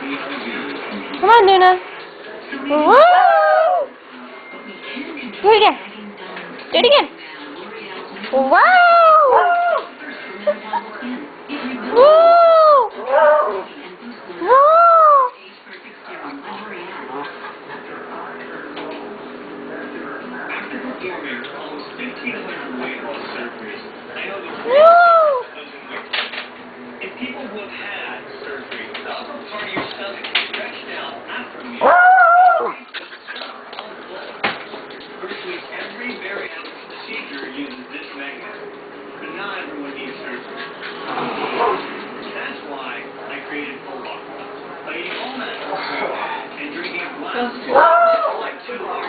Come on, Luna. Woo! Do it again. Do it again. Wow! Woo! Woo! After performing almost 1,500 weight loss surgeries, I know the Woo! doesn't work. If people who have had surgery, the upper part of your stomach is stretched out after the meal. Virtually every bariatric procedure uses this mechanism, but not everyone needs surgery. That's why I created Full Lock. By eating all natural food and drinking a glass of water like 2 hours